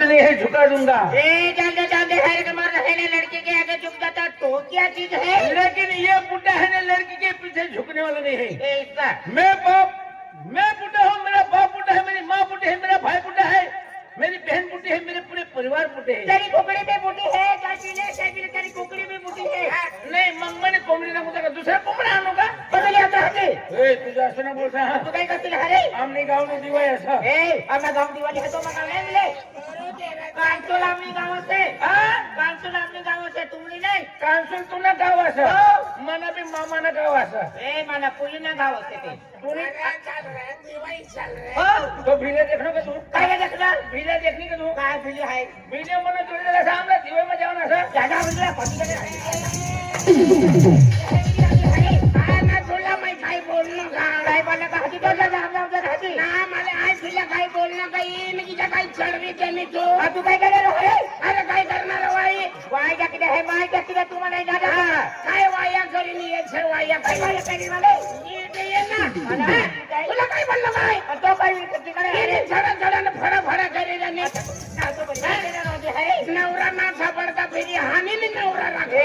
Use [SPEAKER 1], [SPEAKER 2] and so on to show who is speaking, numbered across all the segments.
[SPEAKER 1] कुछ नहीं है, झुका दूंगा।
[SPEAKER 2] जाने हर कमर रहने लड़के के आगे झुक जाता तो क्या चीज है?
[SPEAKER 1] लेकिन ये बुढ़ा है ना, लड़की के पीछे झुकने वाला नहीं है।
[SPEAKER 2] इसका
[SPEAKER 1] मैं बुढ़ा हूँ, मेरा बाप बुढ़ा है, मेरी माँ बुढ़ी है, मेरा भाई बुढ़ा है, मेरी बहन बुढ़ी है, मेरे पूरे परिवार बुढ़े हैं।
[SPEAKER 2] तेरी कुकड़ी में बूटी है, चाची ने तेरी कुकड़ी में बूटी है।
[SPEAKER 1] नहीं, मैंने कोमड़ी ना मुझे दूसरा कोमड़ा आणूंगा।
[SPEAKER 2] बदल आता है
[SPEAKER 1] ए, तुझे असं ना बोलता हा?
[SPEAKER 2] तू काय करते हरे?
[SPEAKER 1] आमने गाव में दिवाय असं.
[SPEAKER 2] आम्ही गाव दिवाळी है तो मग नाही मिले कांचोला आम्ही गाव से कांचोला आम्ही गाव से तुमनी नाही
[SPEAKER 1] कांसून तुला गाव असं, मना बी मामाना गाव असं.
[SPEAKER 2] मला पुलीना गाव असते ते
[SPEAKER 1] तूने
[SPEAKER 2] हो
[SPEAKER 1] तो भीले देखनो का तू?
[SPEAKER 2] काय देखणार?
[SPEAKER 1] भीले देखनी का तू?
[SPEAKER 2] काय फिली आहे
[SPEAKER 1] भीले मना तुझे जरा सामने दिवाय में जाओ ना असं.
[SPEAKER 2] जागा म्हणजे पतीकडे काय बोलणं काय बोलणं का हाती बोलला हाती ना मला आई फिरला काय बोलणं काही मी तिच्या काही चढवी केली तू काय करणार अरे काय करणार वाई क्या किती आहे माय क्या किती तू मला दादा काय वाया करी नाही यायचं वाया काय वाया करी मला ये ना तुला काय बोललं काय तो काय तिकडे झडा फडा करी नवरा ना सापडता फिरी हानी नवरा राखे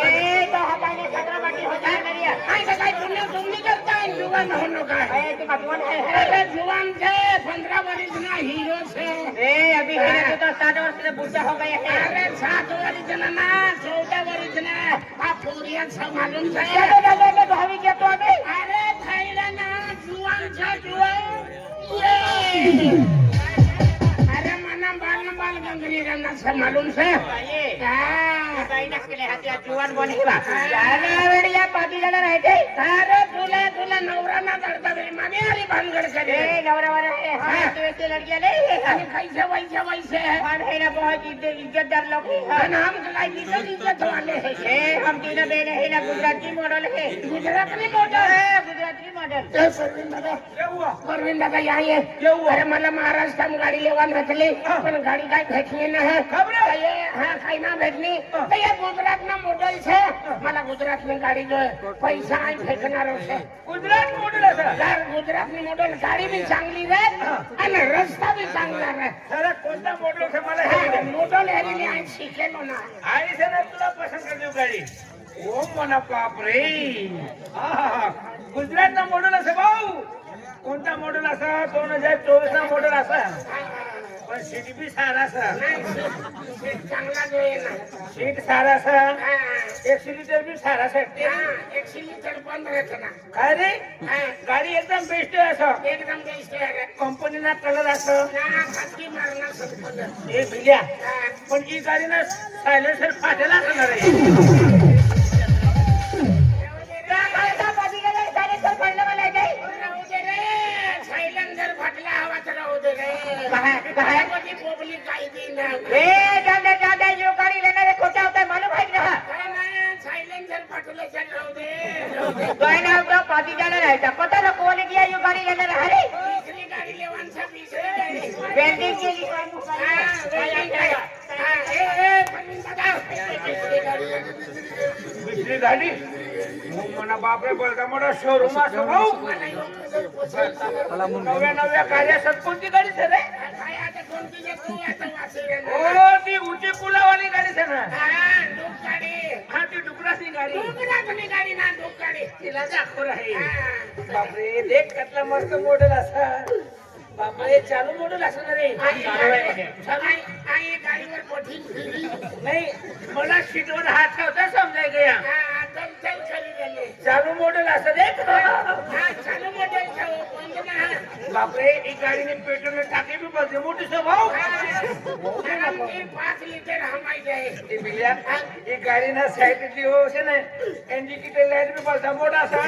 [SPEAKER 2] तो हा पाणी सगळा हो जाए करिया काय पुण्य तुम्ही करताय जुवान होनो काय अरे जुवान से 15 वर्ष ना हीरो से अभी हीरो तो 60 वर्ष से बूढ़ा हो गया है अरे 60 वर्ष ना 14 वर्ष ना आप पूरी संभालून से भाभी क्या तो अभी अरे थाईला ना जुवान से जुवान अरे मना बाल गंगरी रंगा संभालून से काही नसले हाती जुवान बनेवा अरे रेडिया पाटी जण राहते अरे तुला नवरा ना करता बे माने अरे भानगड करे नवरा वाला है हां तो लड़कियां नहीं है कैसे वैसे है और है ना बहुत इज्जतदार लोग है नाम का इज्जत वाले है हम तीनों बहन है ना गुजराती मॉडल है गुजराती मॉडल परवीन दादा यहाँ है अरे मला महाराष्ट्र में गाड़ी लेवान भेटली पण गाड़ी काय भेटली ना है खबर हां काय ना भेटली तो ये गुजरात ना मॉडल है मला गुजरात में गाड़ी जो है पैसा आई फेकणार है
[SPEAKER 1] गुजरात मॉडल असं.
[SPEAKER 2] गुजरात में मॉडल गाड़ी भी चांगली है आणि रस्ता भी चांगला है
[SPEAKER 1] सारा कोणता मॉडल आहे मला हे
[SPEAKER 2] मॉडल हेरी आई शिकेलो ना
[SPEAKER 1] आई से ना तुला पसंद कर देऊ गाडी. ओ मना बाप रे. गुजरात ना मॉडल असं भाऊ. कोणता मॉडल असा 2024 ना मॉडल असा पण सीट बी सारा असा.
[SPEAKER 2] चांगला जो आहे ना
[SPEAKER 1] सीट सारा असा. एक्सिलेटर बी सारा असा.
[SPEAKER 2] एक्सिलेटर बंद रहता ना
[SPEAKER 1] काय रे गाडी एकदम बेस्ट आहे असं.
[SPEAKER 2] एकदम बेस्ट आहे
[SPEAKER 1] कंपनीना कलर असं
[SPEAKER 2] खासगी मारणार सब
[SPEAKER 1] हे भिल्या. पण ही गाडी ना सायलेन्सर फाटेला असणार आहे. दुसरी गाडी मना बापरे बोलता मोठा शोरूम असं भाऊ. नव्या कार्यासाठी कोणती गाडी सर रे? हो ती उंची पुलावाली गाडी सर ना. हा ती डुकराची गाडी
[SPEAKER 2] ना गाडी
[SPEAKER 1] तिला दाखव आहे. बापरे देख कसला मस्त मॉडेल असा. बापरे चालू मॉडेल असणार रे.
[SPEAKER 2] गाडीवर कोठी
[SPEAKER 1] नाही मला सीटवर हात ठेवता समजाय गया. चालू मॉडेल असं देख.
[SPEAKER 2] चालू मॉडेल
[SPEAKER 1] बापरे एक गाडीने पेट्रोल टाकी बी बघते मोठी स्वभाव.
[SPEAKER 2] 5 लिटर हमाई आहे
[SPEAKER 1] एक गाडी ना साईडची हो ना इंडिकेटर लाईट बी बघता मोठा असा.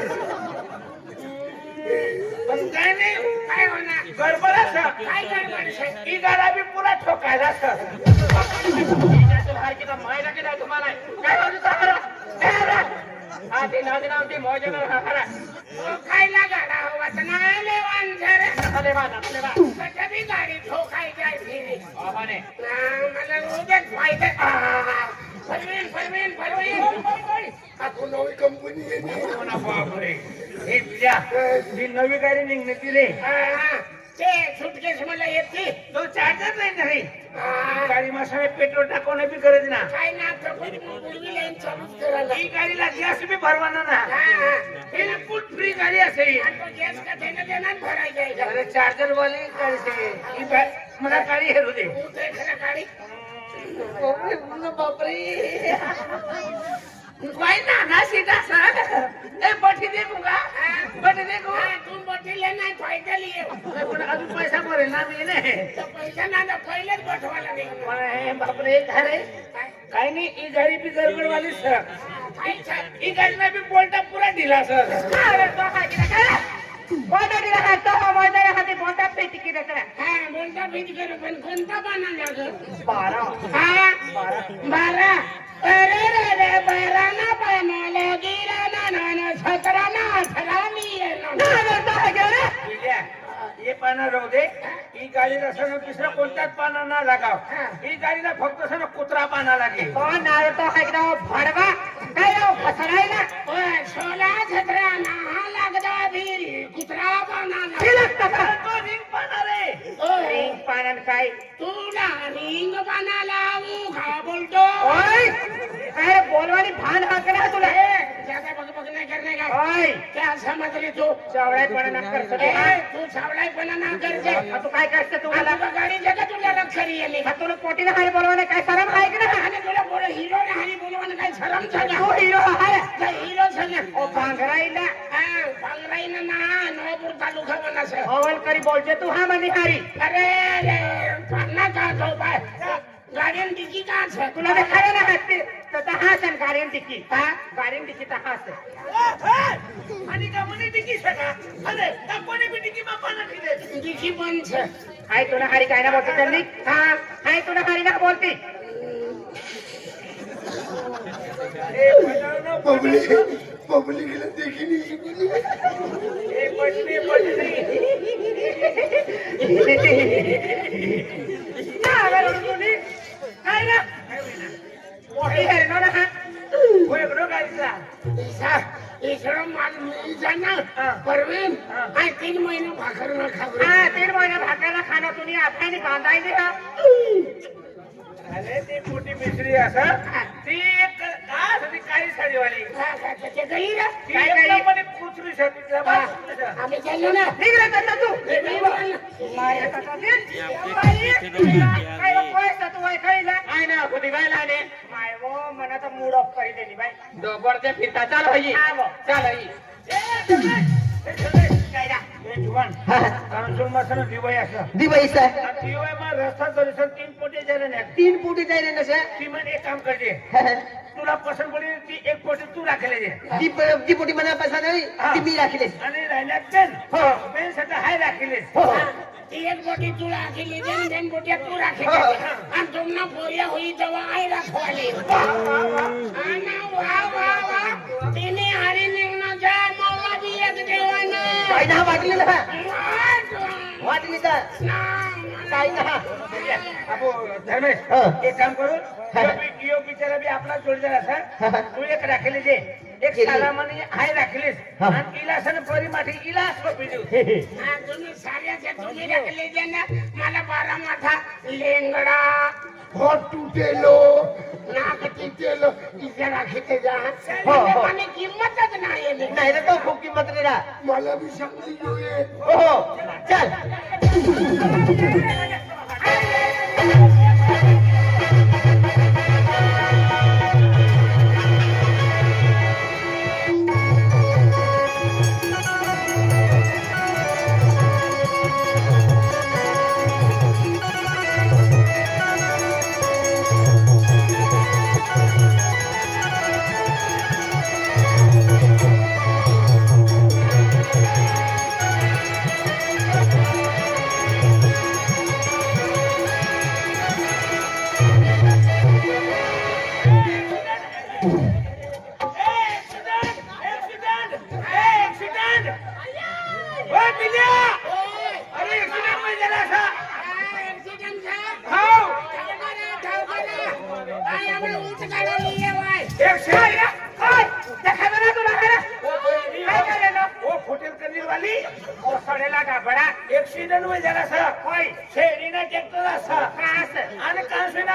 [SPEAKER 1] पण काय नाही
[SPEAKER 2] काय होणार
[SPEAKER 1] गडबड असं.
[SPEAKER 2] काय गडबड
[SPEAKER 1] ही गाडा बी पुरा ठोकायला असं. मायला की नाही तुम्हाला काय
[SPEAKER 2] खायला गाडा हवा तर नाही कधी गाडी ठोकायची आहे मला रोजच फायदा फरवीन
[SPEAKER 1] आपण नवी कंपनी बापरे. हे तुझ्या ही नवी गाडी निघणे ती रे.
[SPEAKER 2] ते सुटकेस मला येते
[SPEAKER 1] तो चार्जर नाही ना रे
[SPEAKER 2] हा.
[SPEAKER 1] गाडी माणसाने पेट्रोल टाकवणे बी गरज ना
[SPEAKER 2] काय ना पूर्वी लाईन चालूच करायला
[SPEAKER 1] ही गाडीला गॅस बी भरवाना ना बिलकुल फ्री गाडी असे
[SPEAKER 2] गॅस का देणार भरायचं
[SPEAKER 1] अरे चार्जर वाली गाडी से ही मला गाडी हेरू दे
[SPEAKER 2] गाडी
[SPEAKER 1] बापरे भाई ना सीधा सर ए बठी देखूंगा बठी देखू
[SPEAKER 2] तू बटीले नाही पैसे लिए
[SPEAKER 1] पण अजून पैसा भरेल ना मी नाही
[SPEAKER 2] पैसा ना पहिलेच बठवायला नाही
[SPEAKER 1] पण हे बापरे अरे काही नाही ही गाडी बी गडबड वाली सर ही गाडीला बी बोलता पुरा दिला सर
[SPEAKER 2] बोलता दिला हा तो मोबाईल हाती बोलता पेटी की रचना हा बोलता पेटी करू पण कोणता पाना लागल 12 हा 12 अरे रे रे 12 ना पाना लगिरा ना ना 17 ना 18 मी
[SPEAKER 1] ये पाना राहू दे ही गाडीला सण दुसरा कोणताच पाना ना लागाव ही गाडीला फक्त सण कुत्रा पाना लागेल
[SPEAKER 2] तो एकदम भडवा काय फसरायला 16 17 ना लागदा फिर कुत्रा पाना
[SPEAKER 1] तो रिंग पाना रे
[SPEAKER 2] रिंग पानन काय तुला रिंग पाना लावू का बोलतो अरे बोलवानी भान हाकना तुला ज्यादा बग नाही करणे का ओय क्या समझ रे तू सावळाईपणा ना कर तू सावळाईपणा ना कर जे तू काय करते तू मला गाडी जगा तुला रक्षरी येली तुला पोटीला हारी बोलवाने काय शरम आहे की नाही आणि तुला बोल हिरो ने हारी बोलवाने काय शरम झाला हो हिरो आहे हिरो झाला ओ भांगराईला भांगराईना ना नवापूर तालुका बनास अवल करी बोलते तू हा मनी हारी अरे पन्ना का तो बाय गाडीन डिकी का छ तुला खरे ना हत्ते तर हासन गाडीन डिकी हा गाडीन डिकी तर हास
[SPEAKER 1] आणि का म्हणे डिकी सका अरे का कोणी बी डिकी मा पाना ठेले
[SPEAKER 2] डिकी पण छ हाय तुला हारी काय ना बोलते त्यांनी हा हाय तुला हारी ना बोलती
[SPEAKER 3] पब्लिक ला देखी नहीं
[SPEAKER 1] ए पटली पटली
[SPEAKER 2] काय ना मोठी आहे ना हा
[SPEAKER 1] होय बरो गाडीला
[SPEAKER 2] इकडं माल मी जाणार परवीन आणि 3 महिने भाकर न खाऊ हा 3 महिने भाकर खाणं तुम्ही आपल्याने बांधायचे हा
[SPEAKER 1] अरे ते मोठी मिसरी असं ती एक खास होती काळी साडीवाली
[SPEAKER 2] ते गई रे
[SPEAKER 1] ती
[SPEAKER 2] काय
[SPEAKER 1] एक
[SPEAKER 2] गई
[SPEAKER 1] नंबरची कुत्री शर्टीतला बाप
[SPEAKER 2] आम्ही चाललो ना निघ रे तू मारे तसा काय पैसा तू वय खायला काय ना होती बाय लाने माय वो मना तर मूड ऑफ करी देली बाय दोबडते फिरता चाल भाई चाल ही
[SPEAKER 3] दिवाई सा
[SPEAKER 1] रस्ता दर्शन 3 पोटे जायला नाही
[SPEAKER 3] 3 फुटी जायले नसे
[SPEAKER 1] ती म्हणे एक काम करते तुला पसंत पडली ती एक पोटी तू राखले दे
[SPEAKER 3] ती फुटी मला पैसा नाही ती मी राखले
[SPEAKER 1] आणि राहिल्या पेन पेन साठी हाय राखले
[SPEAKER 2] एक बोटी तू राखली देन बोट्या तू राखली आणि तुमना पोरिया होई जवा आई राखवाली वा वा वा तिने हरी निघणं जा मला बी एक देवाना
[SPEAKER 3] काय ना वाटले ना वाटली का काय ना
[SPEAKER 1] अबो धर्मेश एक काम करू यो बिचारा बी आपला जोडीदार असा तू एक राखले दे एक साला म्हणे हाय राखलीस आणि इलासन परी माठी इलास को पिजू
[SPEAKER 2] तुम्ही साऱ्याचे तुम्ही राखले दे ना मला 12 माथा लेंगडा
[SPEAKER 3] होट तुटेलो
[SPEAKER 2] नाक तुटेलो इथे राखते जा मला किंमतच नाही
[SPEAKER 3] नाही रे तो खूप किंमत रे ना
[SPEAKER 2] मला भी समजी घेऊये
[SPEAKER 3] हो चल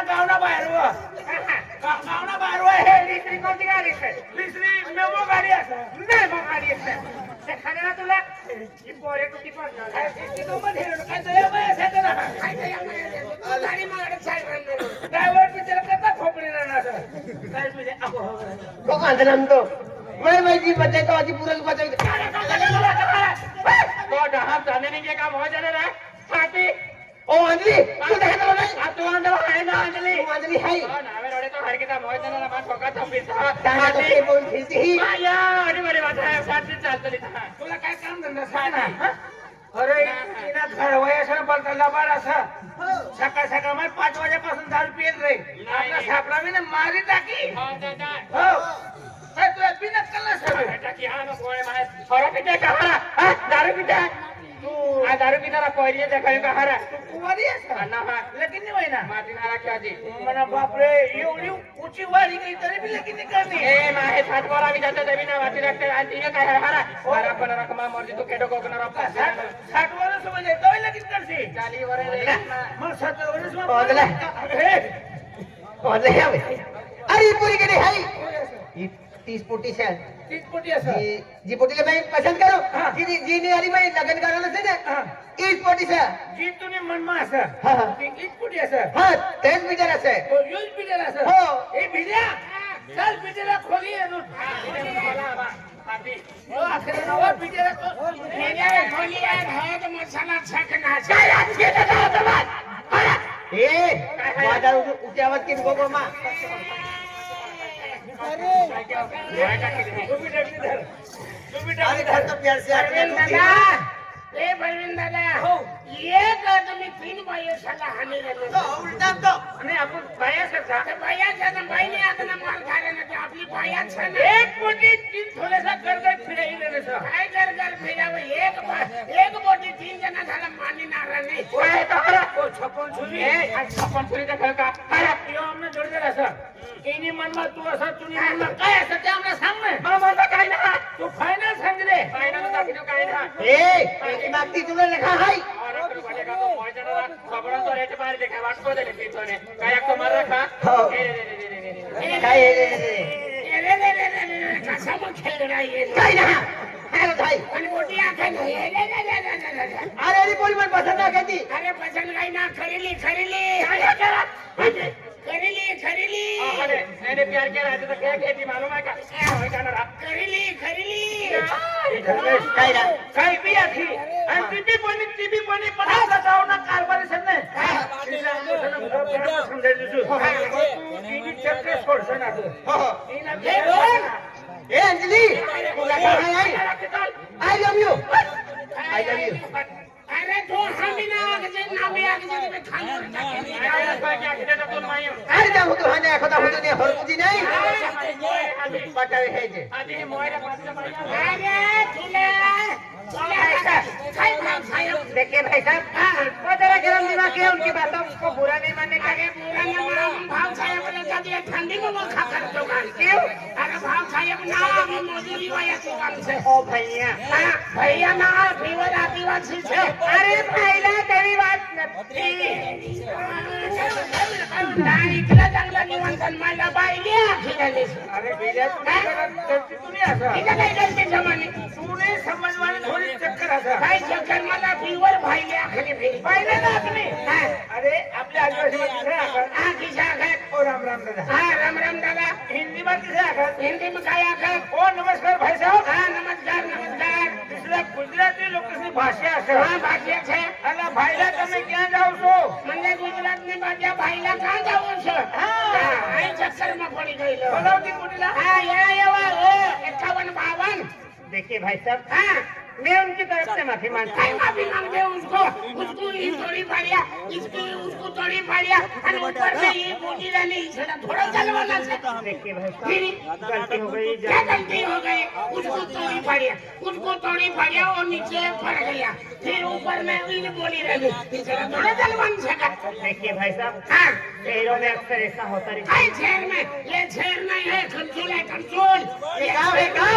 [SPEAKER 1] गावना बाहेर व गावना बाहेर व हे लिस्त्री कोणती गाडी आहे लिस्त्री मेमो गाडी असं मेमो गाडी असं ते खाण्याला तुला ही पोरे कुठे पडणार ती तो मध्ये काय तया बाय असं ना काय गाडी मागडे साईड ड्रायव्हर बिचारा कसा खोपडी ना असं काय म्हणजे
[SPEAKER 3] को कांदन तो मैं जी बच्चे तो आजी पूरा बच्चे
[SPEAKER 1] तो डहा जाने नहीं के काम हो जाने रहा साथी
[SPEAKER 3] ओ अंजलि तू देखा नहीं
[SPEAKER 1] आ तू अंदर है ना अंजलि
[SPEAKER 3] तू अंजलि है
[SPEAKER 1] नावे रोडे तो हर किता मोय जाने ना ठोका थपीसा
[SPEAKER 3] ताना तो ते बोल फिरती ही
[SPEAKER 1] या अरे बरे बात है साथी चालतली तुला काय काम धंदा सांग अरे इना घर वयासर बदलला बाळा असा सकाळ सकाळ मग 5 वाजेपासून दारू पित रे आपला सापडा मी ना मारी टाकी हो काय तुला बिना कल्ला सर टाकी हा ना गोळे माय थोडा पिते का हरा दारू पिते तू आ दारू पिताना पहिली देखाय का हरा तू कुवारी आहेस ना हा लेकिन नाही होय ना माती नारा क्या जी मना बाप रे एवढी ऊंची वारी गई तरी भी लेकिन नहीं करनी ए माहे सात बार आवी जाते तरी ना वाटी रखते आणि ये काय हरा हरा पण रकमा मर्जी तू केडो कोकना रपा 60 वर्ष म्हणजे तो लेकिन करसी 40 वर्ष मग 70 वर्ष
[SPEAKER 3] ओदला ओदला अरे पूरी के है ये 30 पोटी से
[SPEAKER 1] 30 पोटी असं
[SPEAKER 3] जी पोटी ले मैं पसंद करो जी ने वाली मैं लगन करायला से ना 30 पोटी से
[SPEAKER 1] जी तुम्ही मनमा असं
[SPEAKER 3] हां
[SPEAKER 1] 30 पोटी असं
[SPEAKER 3] हां 10 मीटर असे
[SPEAKER 1] तो यूज बिजर असं
[SPEAKER 3] हो
[SPEAKER 1] ए बिजया चल बिजरा खोली आहे खोला पापी ओ आखरे नवा बिजरा तो बिजरा खोली आहे तो मसाला छकना काय आज के तो
[SPEAKER 3] ए माझा ऊंची आवाज की गो मा अरे घर तो प्यार से
[SPEAKER 2] ए बलविन दादा हो ये का तुम्ही 3 बाया सला हानी गेले
[SPEAKER 3] उलटा तो
[SPEAKER 1] आणि आपण बाया करता
[SPEAKER 2] बाया बाईने आता मार खाले ना आपली बाया छन
[SPEAKER 1] एक पोटी 3 थोडेसा कर फिरायला नसं
[SPEAKER 2] काय कर फिराव एक बोटी 3 जण झाला मानी नारायण नाही
[SPEAKER 1] काय तारा ओ छपन छुरी ए छपन छुरी का खेळ का अरे यो आमने जोडदार असं इनी मनमा तू असं तुम्ही मनमा काय असं ते आम्हाला सांग ना मला काय ना तू फायनल सांग रे फायनल दाखव काय ना
[SPEAKER 3] ए मागती तुला लिखा है
[SPEAKER 1] और अगर वाले का तो मॉइजनरा खबरों तो रेट बाहर देखा वाटको दे पीछे काय को मार रखा रे
[SPEAKER 3] काय
[SPEAKER 2] कसा मग खेळ राहील
[SPEAKER 3] काय ना हेलो भाई
[SPEAKER 2] पण मोठी आंख नाही
[SPEAKER 3] अरे अरे बोल मन पसंद ना कहती
[SPEAKER 2] अरे पसंद नाही ना खरीली
[SPEAKER 1] काय करा
[SPEAKER 2] खरीली
[SPEAKER 1] अरे मैंने प्यार किया राजा तो क्या कहती मालूम है का होय का ना
[SPEAKER 2] खरीली
[SPEAKER 3] काय ना
[SPEAKER 1] काय भी आखी आणि टीबी बनी पटाचा जाऊ ना कारभारी सन्ने समजाय दिसू टीबी चक्के सोडस ना तू
[SPEAKER 3] ए अंजलि तुला काय आहे आई लव यू
[SPEAKER 2] अरे तो हमी ना नामे आगे में खाना
[SPEAKER 3] अरे जा होतो हाने एखादा होतो ने हरकुजी नाही पटावे हे जे
[SPEAKER 1] आधी मोयरा पाचला
[SPEAKER 2] अरे तुला
[SPEAKER 3] देखिए भाई साहब वो जरा गरम दिमाग है उनकी बातों को बुरा नहीं मानने का
[SPEAKER 2] बुरा ना मानो भाव साहेब ने कहा दिया ठंडी में वो खा कर तो क्यों अरे भाव साहेब ना वो मजदूरी वाया दुकान से
[SPEAKER 3] ओ भैया
[SPEAKER 2] भैया ना फीवर आदिवासी से
[SPEAKER 3] अरे पहिला तेरी बात
[SPEAKER 2] इकडे चांगला निवंतन मला बाईले आखिराले
[SPEAKER 1] अरे बेल्या तुम्ही असं
[SPEAKER 2] इकडे काय करते जमाने
[SPEAKER 1] तूने समजवाने थोडी चक्कर असं
[SPEAKER 2] काय चक्कर मला फीवर भाईले आखले फिरी
[SPEAKER 1] पाहिलं ना तुम्ही अरे आपल्या आदिवासी
[SPEAKER 2] हाँ किसा आखत
[SPEAKER 1] ओ राम राम दादा
[SPEAKER 2] हाँ राम राम दादा
[SPEAKER 1] हिंदी में किसे आखत
[SPEAKER 2] हिंदी में काय आखत
[SPEAKER 1] ओ नमस्कार भाई साहब
[SPEAKER 2] हाँ नमस्कार
[SPEAKER 1] दुसऱ्या गुजराती लोकांची भाषा असं
[SPEAKER 2] हाँ भाषा छे
[SPEAKER 1] अला भाईला તમે ક્યાં જાવ છો
[SPEAKER 2] म्हणजे गुजरातनी भाषा भाईला का जाऊ છો आई चक्करमा पडी गईलो
[SPEAKER 1] बोलावती कुठला
[SPEAKER 2] हाँ ये 51 52
[SPEAKER 3] देखिए भाई साहब
[SPEAKER 2] हाँ
[SPEAKER 3] मैं उनकी तरफ से माफी मांगता
[SPEAKER 2] काय माफी मांगते उसको ये थोड़ी फाड़िया इसकी उसको थोड़ी फाड़िया और ऊपर में ये बूटी रहनी इसका थोड़ा चलवाना से
[SPEAKER 3] हूँ देखिए भाई साहब
[SPEAKER 2] फिर
[SPEAKER 3] गलती हो गई
[SPEAKER 2] क्या गलती हो गई उसको थोड़ी फाड़िया और नीचे पड़ गया फिर ऊपर में भी बोली रही इसका थोड़ा चलवान सका
[SPEAKER 3] देखिए भाई साहब
[SPEAKER 2] हाँ
[SPEAKER 3] शहरों में अक्सर ऐसा होता रहता
[SPEAKER 2] आई शहर में ये शहर नहीं है कंट्रोल है कंट्रोल
[SPEAKER 3] ये गाँव है गाँव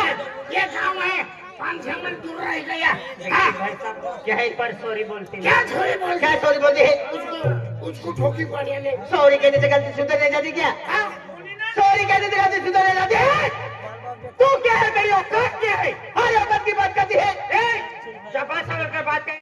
[SPEAKER 2] ये गाँव है 5-6 मील दूर रह गया
[SPEAKER 3] देखिए भाई साहब क्या है पर सॉरी बोलती
[SPEAKER 2] क्या छोरी बोल
[SPEAKER 3] क्या सॉरी बोलती है
[SPEAKER 2] उसको ठोकी पड़ी ने
[SPEAKER 3] सॉरी कहने से गलती सुधर नहीं जाती क्या
[SPEAKER 2] हाँ
[SPEAKER 3] सॉरी कहने से गलती सुधर नहीं जाती